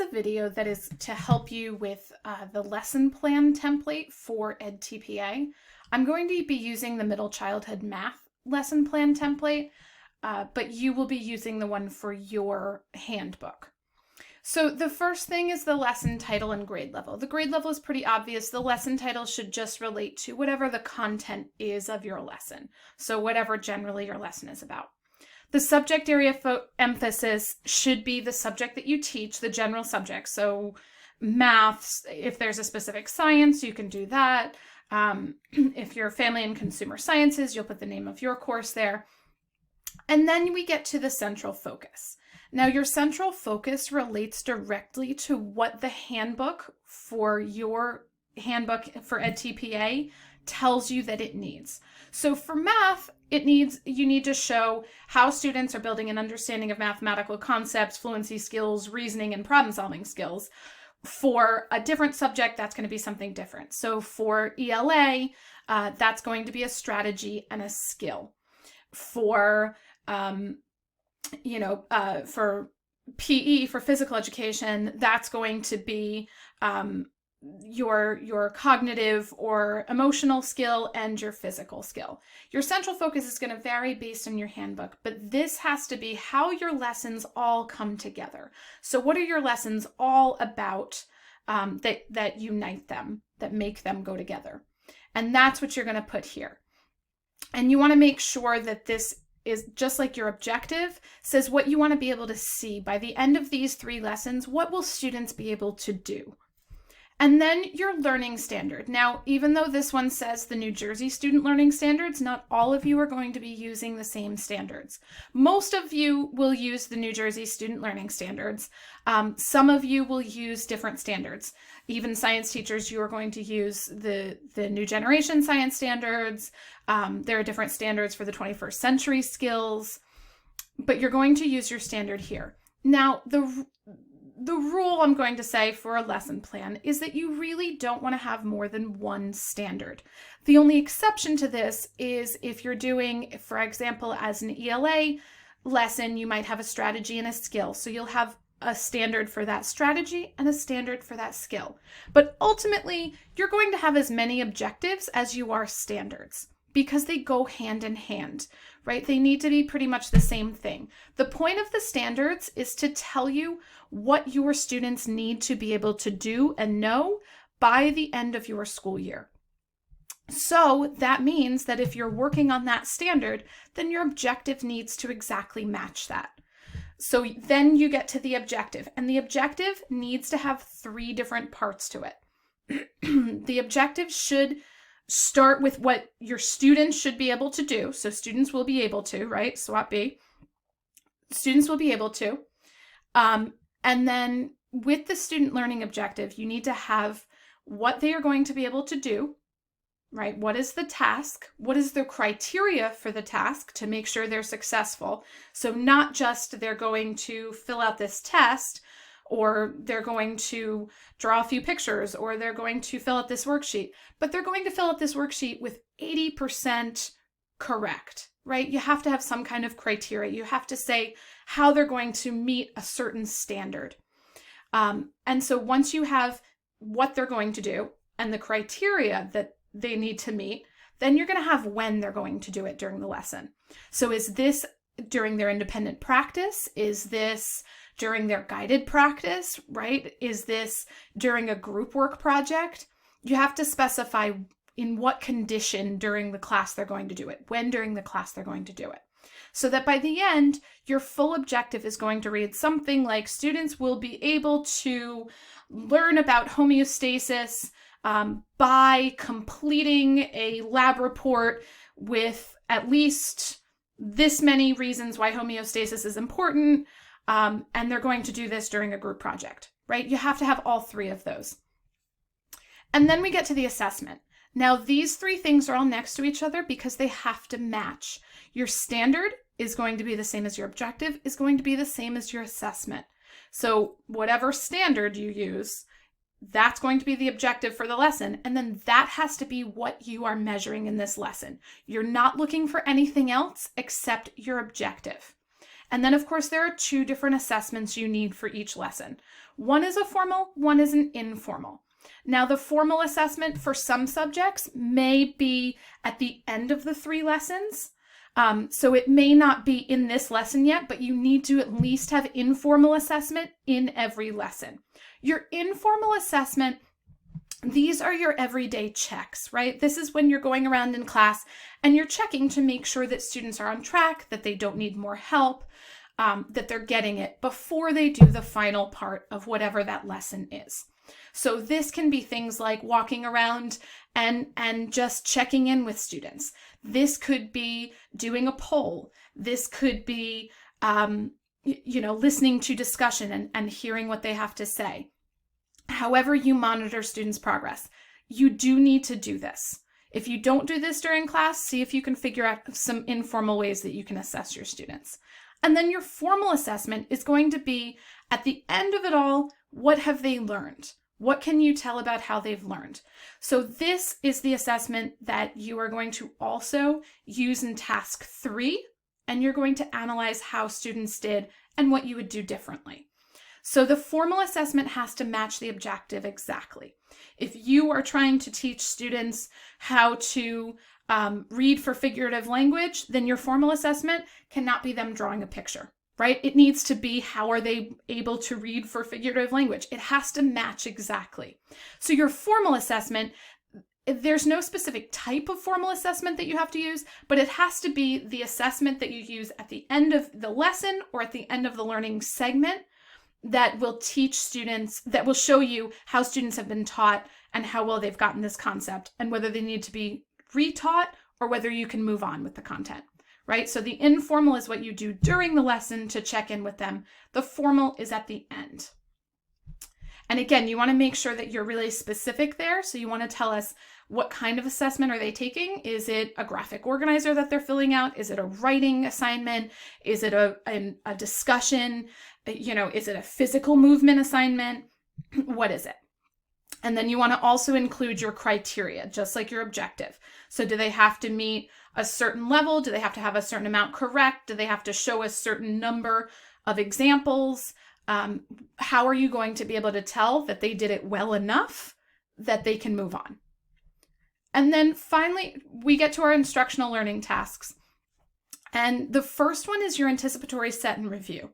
a video that is to help you with the lesson plan template for edTPA. I'm going to be using the middle childhood math lesson plan template, but you will be using the one for your handbook. So the first thing is the lesson title and grade level. The grade level is pretty obvious. The lesson title should just relate to whatever the content is of your lesson. So whatever generally your lesson is about. The subject area emphasis should be the subject that you teach, the general subject. So maths, if there's a specific science, you can do that. If you're family and consumer sciences, you'll put the name of your course there. And then we get to the central focus. Now, your central focus relates directly to what the handbook for your handbook for edTPA tells you that it needs. So for math, you need to show how students are building an understanding of mathematical concepts, fluency skills, reasoning, and problem-solving skills. For a different subject, that's going to be something different. So for ELA, that's going to be a strategy and a skill. For for PE, for physical education, that's going to be your cognitive or emotional skill and your physical skill. Your central focus is going to vary based on your handbook, but this has to be how your lessons all come together. So what are your lessons all about that unite them, that make them go together? And that's what you're going to put here. And you want to make sure that this is just like your objective says what you want to be able to see by the end of these 3 lessons. What will students be able to do? And then your learning standard. Now, even though this one says the New Jersey Student Learning Standards, not all of you are going to be using the same standards. Most of you will use the New Jersey Student Learning Standards. Some of you will use different standards. Even science teachers, you are going to use the New Generation Science Standards. There are different standards for the 21st century skills, but you're going to use your standard here. Now, the rule I'm going to say for a lesson plan is that you really don't want to have more than one standard. The only exception to this is if you're doing, for example, as an ELA lesson, you might have a strategy and a skill. So you'll have a standard for that strategy and a standard for that skill. But ultimately, you're going to have as many objectives as you are standards because they go hand in hand, right? They need to be pretty much the same thing. The point of the standards is to tell you what your students need to be able to do and know by the end of your school year. So that means that if you're working on that standard, then your objective needs to exactly match that. So then you get to the objective, and the objective needs to have 3 different parts to it. The objective should start with what your students should be able to do. So students will be able to, right? SWOT B. Students will be able to. And then with the student learning objective, you need to have what they are going to be able to do, right? What is the task? What is the criteria for the task to make sure they're successful? So not just they're going to fill out this test, or they're going to draw a few pictures, or they're going to fill out this worksheet, but they're going to fill out this worksheet with 80% correct, right? You have to have some kind of criteria. You have to say how they're going to meet a certain standard. And so once you have what they're going to do and the criteria that they need to meet, then you're going to have when they're going to do it during the lesson. So is this during their independent practice? Is this during their guided practice, right? Is this during a group work project? You have to specify in what condition during the class they're going to do it, when during the class they're going to do it. So that by the end, your full objective is going to read something like students will be able to learn about homeostasis by completing a lab report with at least this many reasons why homeostasis is important, and they're going to do this during a group project, right? You have to have all 3 of those. And then we get to the assessment. Now, these 3 things are all next to each other because they have to match. Your standard is going to be the same as your objective, is going to be the same as your assessment. So whatever standard you use, that's going to be the objective for the lesson. And then that has to be what you are measuring in this lesson. You're not looking for anything else except your objective. And then, of course, there are 2 different assessments you need for each lesson. One is a formal, one is an informal. Now, the formal assessment for some subjects may be at the end of the 3 lessons. So it may not be in this lesson yet, but you need to at least have informal assessment in every lesson. Your informal assessment, these are your everyday checks, right? This is when you're going around in class and you're checking to make sure that students are on track, that they don't need more help, that they're getting it before they do the final part of whatever that lesson is. So this can be things like walking around and just checking in with students. This could be doing a poll. This could be, listening to discussion and hearing what they have to say. However you monitor students' progress, you do need to do this. If you don't do this during class, see if you can figure out some informal ways that you can assess your students. And then your formal assessment is going to be, at the end of it all, what have they learned? What can you tell about how they've learned? So this is the assessment that you are going to also use in task 3, and you're going to analyze how students did and what you would do differently. So the formal assessment has to match the objective exactly. If you are trying to teach students how to read for figurative language, then your formal assessment cannot be them drawing a picture, right? It needs to be, how are they able to read for figurative language? It has to match exactly. So your formal assessment, there's no specific type of formal assessment that you have to use, but it has to be the assessment that you use at the end of the lesson or at the end of the learning segment that will teach students, that will show you how students have been taught and how well they've gotten this concept and whether they need to be retaught or whether you can move on with the content, right? So the informal is what you do during the lesson to check in with them. The formal is at the end. And again, you want to make sure that you're really specific there. So you want to tell us, what kind of assessment are they taking? Is it a graphic organizer that they're filling out? Is it a writing assignment? Is it a discussion? Is it a physical movement assignment? What is it? And then you want to also include your criteria, just like your objective. So do they have to meet a certain level? Do they have to have a certain amount correct? Do they have to show a certain number of examples? How are you going to be able to tell that they did it well enough that they can move on? And then finally, we get to our instructional learning tasks. And the first one is your anticipatory set and review.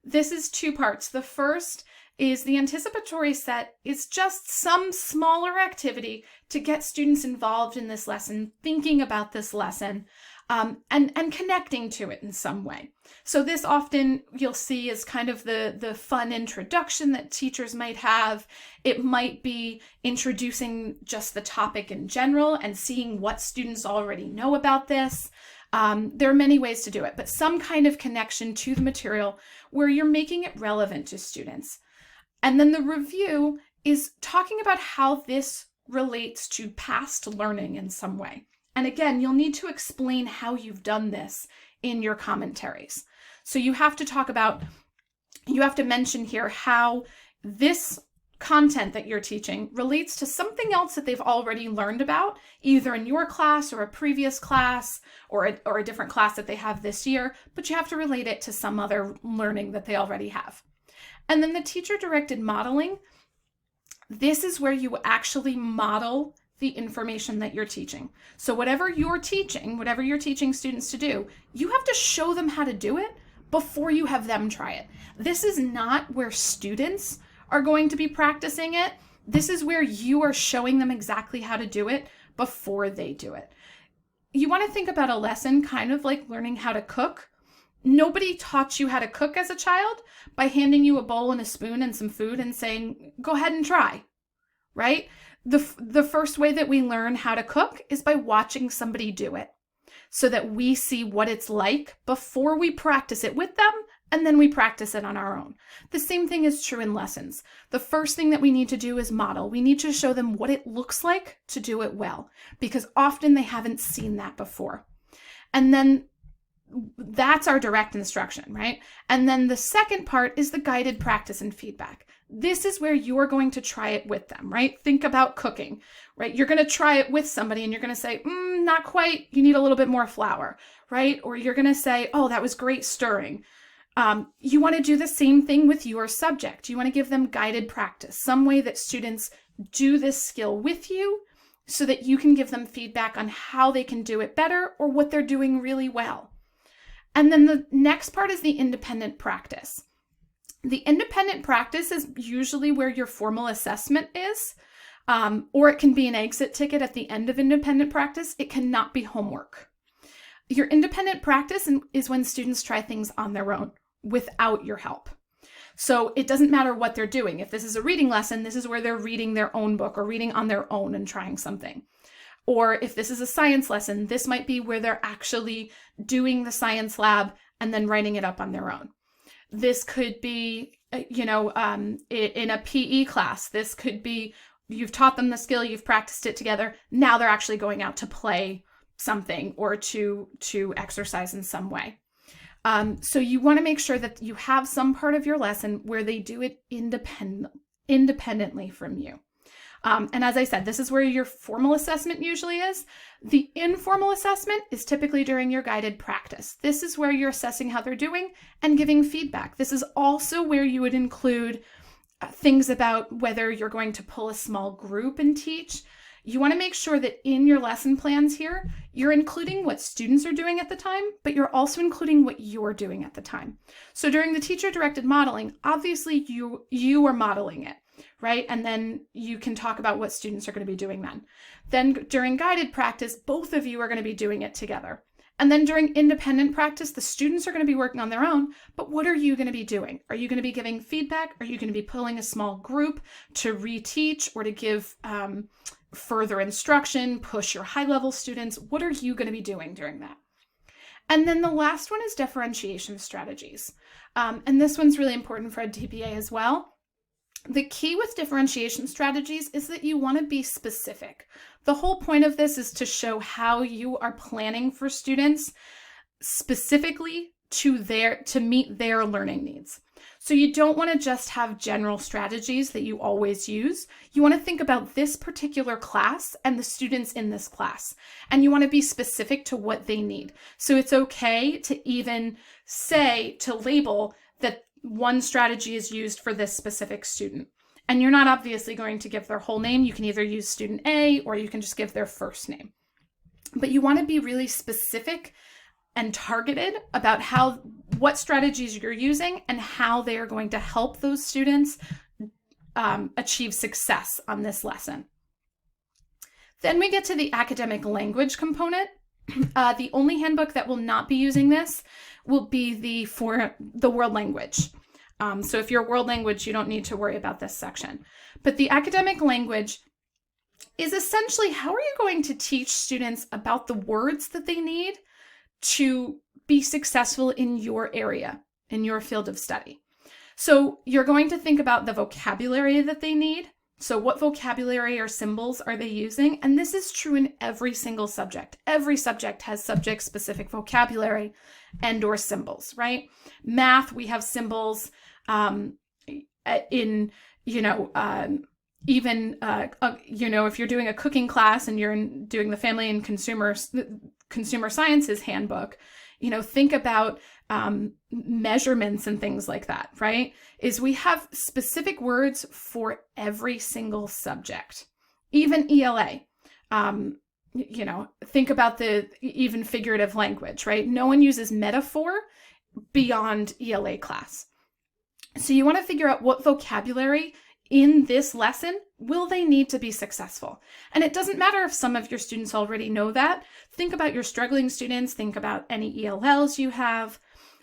This is 2 parts. The first is the anticipatory set is just some smaller activity to get students involved in this lesson, thinking about this lesson, and connecting to it in some way. So this often you'll see is kind of the fun introduction that teachers might have. It might be introducing just the topic in general and seeing what students already know about this. There are many ways to do it, but some kind of connection to the material where you're making it relevant to students. And then the review is talking about how this relates to past learning in some way. And again, you'll need to explain how you've done this in your commentaries. So you have to mention here how this content that you're teaching relates to something else that they've already learned about, either in your class or a previous class or a different class that they have this year, but you have to relate it to some other learning that they already have. And then the teacher-directed modeling, this is where you actually model the information that you're teaching. So whatever you're teaching students to do, you have to show them how to do it before you have them try it. This is not where students are going to be practicing it. This is where you are showing them exactly how to do it before they do it. You want to think about a lesson kind of like learning how to cook. Nobody taught you how to cook as a child by handing you a bowl and a spoon and some food and saying, go ahead and try, right? The first way that we learn how to cook is by watching somebody do it so that we see what it's like before we practice it with them, and then we practice it on our own. The same thing is true in lessons. The first thing that we need to do is model. We need to show them what it looks like to do it well, because often they haven't seen that before. And then that's our direct instruction, right? And then the second part is the guided practice and feedback. This is where you're going to try it with them, right? Think about cooking, right? You're going to try it with somebody and you're going to say, not quite, you need a little bit more flour, right? Or you're going to say, oh, that was great stirring. You want to do the same thing with your subject. You want to give them guided practice, some way that students do this skill with you so that you can give them feedback on how they can do it better or what they're doing really well. And then the next part is the independent practice. The independent practice is usually where your formal assessment is, or it can be an exit ticket at the end of independent practice. It cannot be homework. Your independent practice is when students try things on their own without your help. So it doesn't matter what they're doing. If this is a reading lesson, this is where they're reading their own book or reading on their own and trying something. Or if this is a science lesson, this might be where they're actually doing the science lab and then writing it up on their own. This could be, in a PE class. This could be, you've taught them the skill, you've practiced it together. Now they're actually going out to play something or to exercise in some way. So you want to make sure that you have some part of your lesson where they do it independently from you. And as I said, this is where your formal assessment usually is. The informal assessment is typically during your guided practice. This is where you're assessing how they're doing and giving feedback. This is also where you would include things about whether you're going to pull a small group and teach. You want to make sure that in your lesson plans here, you're including what students are doing at the time, but you're also including what you're doing at the time. So during the teacher-directed modeling, obviously you are modeling it, right? And then you can talk about what students are going to be doing then. Then during guided practice, both of you are going to be doing it together. And then during independent practice, the students are going to be working on their own, but what are you going to be doing? Are you going to be giving feedback? Are you going to be pulling a small group to reteach or to give further instruction, push your high-level students? What are you going to be doing during that? And then the last one is differentiation strategies. And this one's really important for edTPA as well. The key with differentiation strategies is that you want to be specific. The whole point of this is to show how you are planning for students specifically to meet their learning needs. So you don't want to just have general strategies that you always use. You want to think about this particular class and the students in this class, and you want to be specific to what they need. So it's okay to even say, to label that one strategy is used for this specific student. And you're not obviously going to give their whole name. You can either use student A or you can just give their first name. But you want to be really specific and targeted about what strategies you're using and how they are going to help those students achieve success on this lesson. Then we get to the academic language component. The only handbook that will not be using this will be for the world language. So if you're world language, you don't need to worry about this section. But the academic language is essentially how are you going to teach students about the words that they need to be successful in your area, in your field of study. So you're going to think about the vocabulary that they need. So what vocabulary or symbols are they using? And this is true in every single subject. Every subject has subject-specific vocabulary and or symbols, right? Math, we have symbols if you're doing a cooking class and you're doing the family and consumer sciences handbook, think about measurements and things like that, right? Is we have specific words for every single subject, even ELA. Think about the even figurative language, right? No one uses metaphor beyond ELA class. So you want to figure out what vocabulary in this lesson will they need to be successful. And it doesn't matter if some of your students already know that. Think about your struggling students, think about any ELLs you have,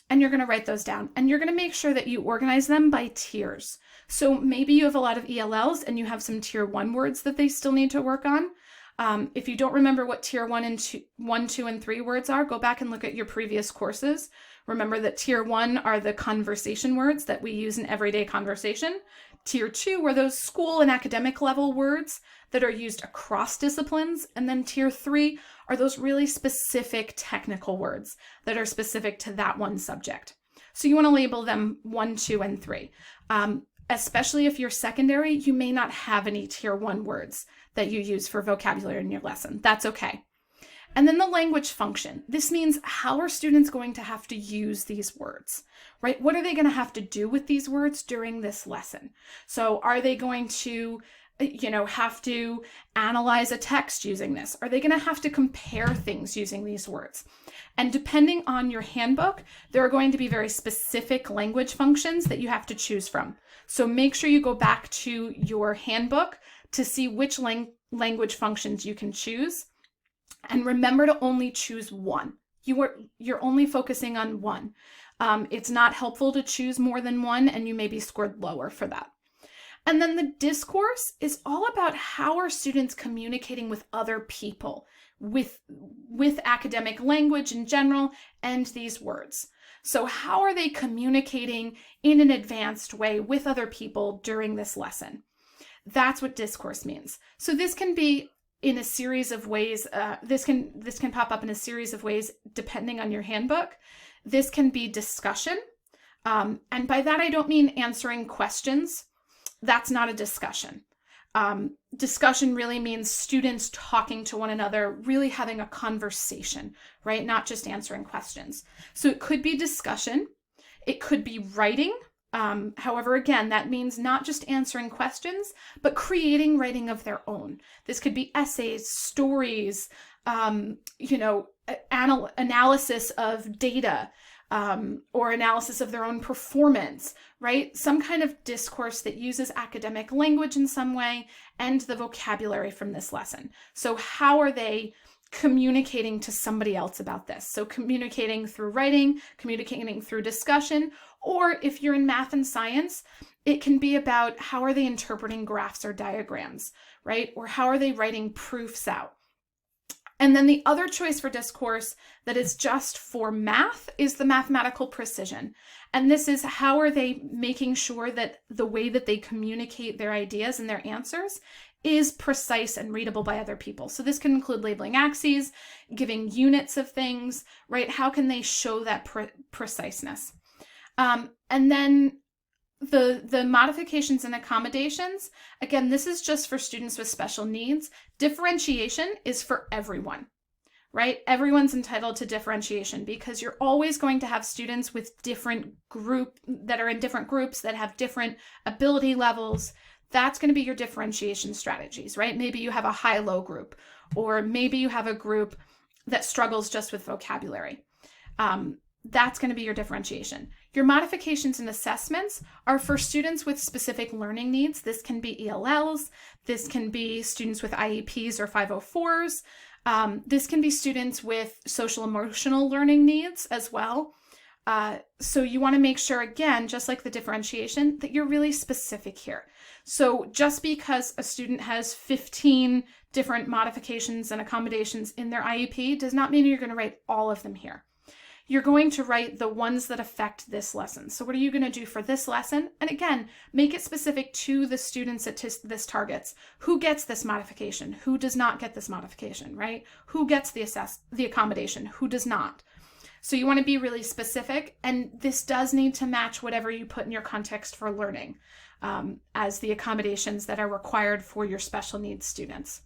and you're going to write those down. And you're going to make sure that you organize them by tiers. So maybe you have a lot of ELLs and you have some tier 1 words that they still need to work on. If you don't remember what tier 1, 2, and 3 words are, go back and look at your previous courses. Remember that tier 1 are the conversation words that we use in everyday conversation. Tier 2 are those school and academic level words that are used across disciplines. And then tier 3 are those really specific technical words that are specific to that one subject. So you want to label them 1, 2, and 3. Especially if you're secondary, you may not have any tier 1 words that you use for vocabulary in your lesson. That's okay. And then the language function. This means, how are students going to have to use these words, right? What are they going to have to do with these words during this lesson? So are they going to, have to analyze a text using this? Are they going to have to compare things using these words? And depending on your handbook, there are going to be very specific language functions that you have to choose from. So make sure you go back to your handbook to see which language functions you can choose. And remember to only choose one. You're only focusing on one. It's not helpful to choose more than one, and you may be scored lower for that. And then the discourse is all about, how are students communicating with other people, with academic language in general and these words. So how are they communicating in an advanced way with other people during this lesson? That's what discourse means. So this can be in a series of ways. This can pop up in a series of ways depending on your handbook. This can be discussion. And by that, I don't mean answering questions. That's not a discussion. Discussion really means students talking to one another, really having a conversation, right? Not just answering questions. So it could be discussion. It could be writing. However, again, that means not just answering questions, but creating writing of their own. This could be essays, stories, analysis of data, or analysis of their own performance, right? Some kind of discourse that uses academic language in some way and the vocabulary from this lesson. So how are they communicating to somebody else about this? So communicating through writing, communicating through discussion, or if you're in math and science, it can be about, how are they interpreting graphs or diagrams, right? Or how are they writing proofs out? And then the other choice for discourse that is just for math is the mathematical precision. And this is, how are they making sure that the way that they communicate their ideas and their answers is precise and readable by other people. So this can include labeling axes, giving units of things, right? How can they show that preciseness? And then the modifications and accommodations, again, this is just for students with special needs. Differentiation is for everyone, right? Everyone's entitled to differentiation, because you're always going to have students with that are in different groups that have different ability levels. That's going to be your differentiation strategies, right? Maybe you have a high-low group, or maybe you have a group that struggles just with vocabulary. That's going to be your differentiation. Your modifications and assessments are for students with specific learning needs. This can be ELLs. This can be students with IEPs or 504s. This can be students with social emotional learning needs as well. So you want to make sure, again, just like the differentiation, that you're really specific here. So just because a student has 15 different modifications and accommodations in their IEP does not mean you're going to write all of them here. You're going to write the ones that affect this lesson. So what are you going to do for this lesson? And again, make it specific to the students that this targets. Who gets this modification? Who does not get this modification, right? Who gets the accommodation? Who does not? So you want to be really specific, and this does need to match whatever you put in your context for learning as the accommodations that are required for your special needs students.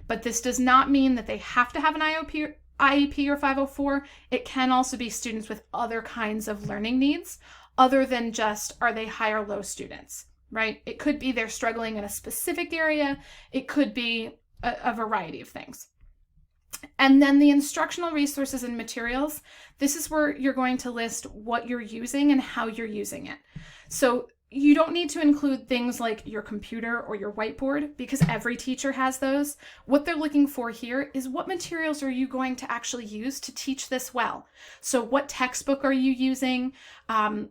But this does not mean that they have to have an IEP or 504. It can also be students with other kinds of learning needs, other than just, are they high or low students, right? It could be they're struggling in a specific area. It could be a variety of things. And then the instructional resources and materials, this is where you're going to list what you're using and how you're using it. So you don't need to include things like your computer or your whiteboard, because every teacher has those. What they're looking for here is, what materials are you going to actually use to teach this well? So what textbook are you using?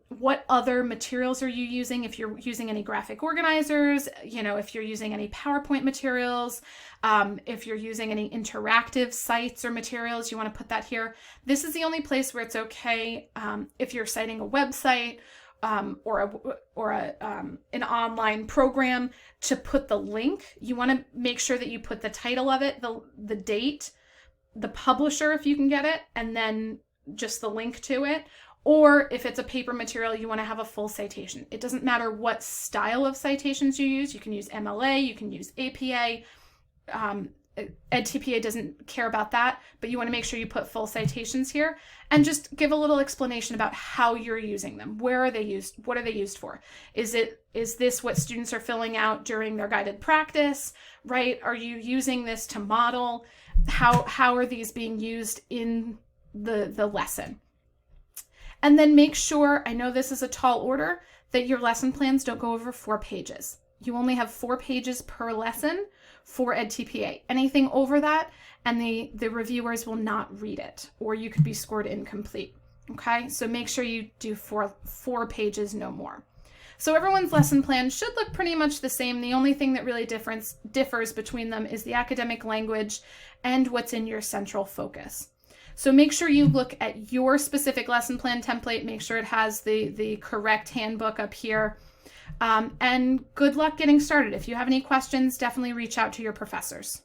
What other materials are you using? If you're using any graphic organizers, if you're using any PowerPoint materials, if you're using any interactive sites or materials, you want to put that here. This is the only place where it's okay if you're citing a website, or an online program, to put the link. You want to make sure that you put the title of it, the date, the publisher if you can get it, and then just the link to it. Or if it's a paper material, you want to have a full citation. It doesn't matter what style of citations you use. You can use MLA, you can use APA. edTPA doesn't care about that, but you want to make sure you put full citations here and just give a little explanation about how you're using them. Where are they used? What are they used for? Is this what students are filling out during their guided practice, right? Are you using this to model? How are these being used in the lesson? And then make sure, I know this is a tall order, that your lesson plans don't go over 4 pages. You only have 4 pages per lesson for edTPA. Anything over that, and the reviewers will not read it, or you could be scored incomplete. Okay, so make sure you do 4 pages, no more. So everyone's lesson plan should look pretty much the same. The only thing that really differs between them is the academic language and what's in your central focus. So make sure you look at your specific lesson plan template, make sure it has the correct handbook up here, and good luck getting started. If you have any questions, definitely reach out to your professors.